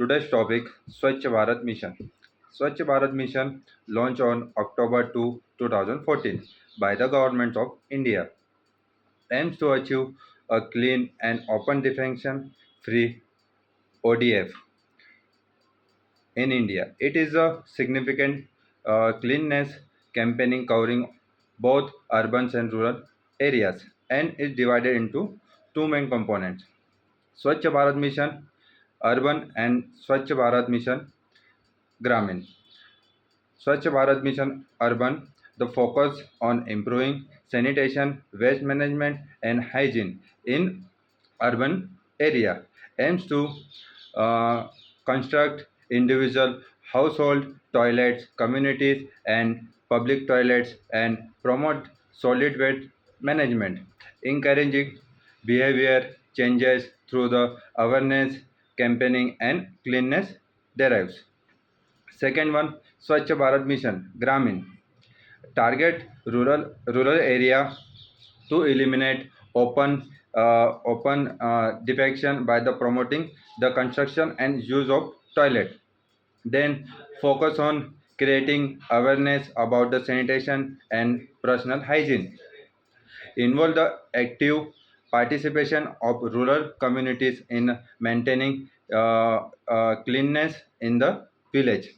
Today's topic Swachh Bharat Mission. Swachh Bharat Mission launched on October 2, 2014 by the Government of India aims to achieve a clean and open defecation free ODF in India. It is a significant cleanliness campaigning covering both urban and rural areas and is divided into two main components: Swachh Bharat Mission Urban and Swachh Bharat Mission Gramin. Swachh Bharat Mission Urban, the focus on improving sanitation, waste management, and hygiene in urban area, aims to uh, construct individual household toilets, communities, and public toilets, and promote solid waste management, encouraging behavior changes through the awareness campaigning and cleanliness drives. Second one, Swachh Bharat Mission, Gramin. Target rural area to eliminate open defecation by the promoting the construction and use of toilet. Then focus on creating awareness about the sanitation and personal hygiene. Involve the active participation of rural communities in maintaining cleanliness in the village.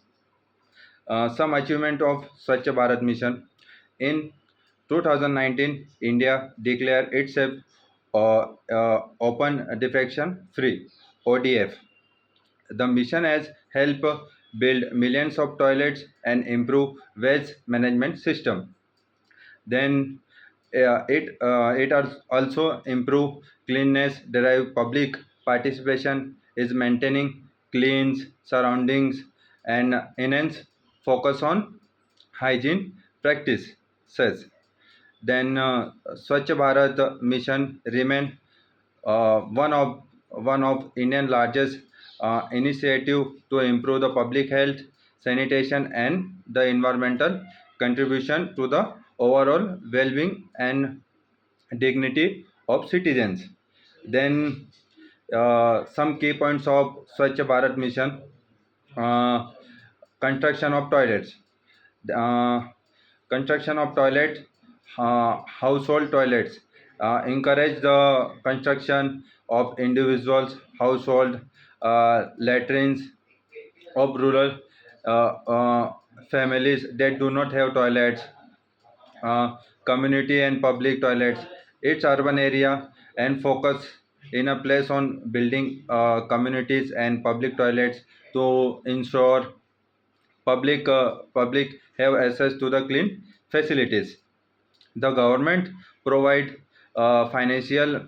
Some achievement of Swachh Bharat Mission. In 2019, India declared itself open defecation free ODF. The mission has helped build millions of toilets and improve waste management system. Then it has also improve cleanness, derive public participation, is maintaining clean surroundings, and enhance focus on hygiene practices. Then Swachh Bharat mission remain one of Indian largest initiative to improve the public health, sanitation, and the environmental contribution to the overall well-being and dignity of citizens. Then some key points of Swachh Bharat mission: uh, construction of toilets. Uh, construction of toilets, household toilets. Encourage the construction of individuals, household latrines of rural uh, uh, families that do not have toilets, community and public toilets. Its urban area and focus in a place on building communities and public toilets to ensure public have access to the clean facilities. The government provide financial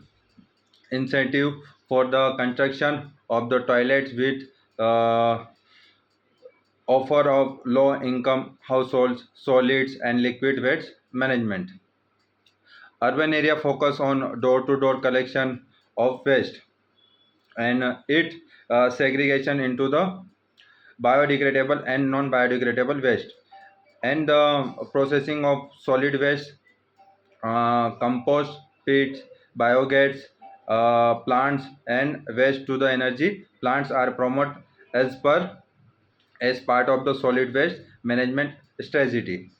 incentive for the construction of the toilets with uh, offer of low income households solids and liquid waste management. Urban area focus on door to door collection of waste and it segregation into the biodegradable and non biodegradable waste and the processing of solid waste, compost pits, biogas plants, and waste to the energy plants are promoted as per as part of the solid waste management strategy.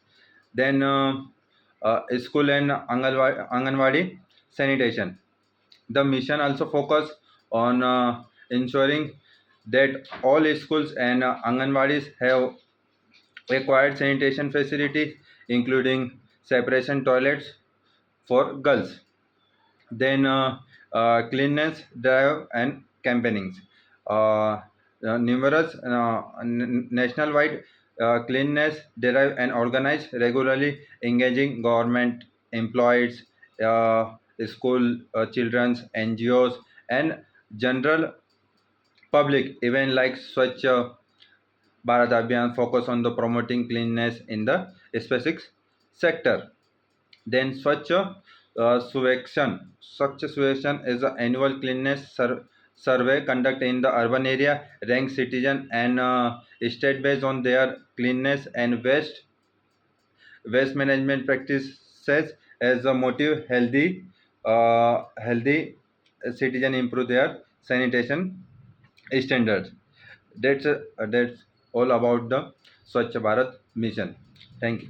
Then school and Anganwadi sanitation. The mission also focus on ensuring that all schools and Anganwadis have required sanitation facilities, including separation toilets for girls. Then cleanliness drive and campaignings. Numerous nationwide cleanliness drive and organized regularly engaging government employees, school children's NGOs, and general public event like Swachh Bharat Abhiyan focus on the promoting cleanliness in the specific sector. Then Swachh Suvekshan is an annual cleanliness survey conducted in the urban area, rank citizen and state based on their cleanliness and waste management practices as a motive healthy citizen improve their sanitation standards. That's all about the Swachh Bharat mission. Thank you.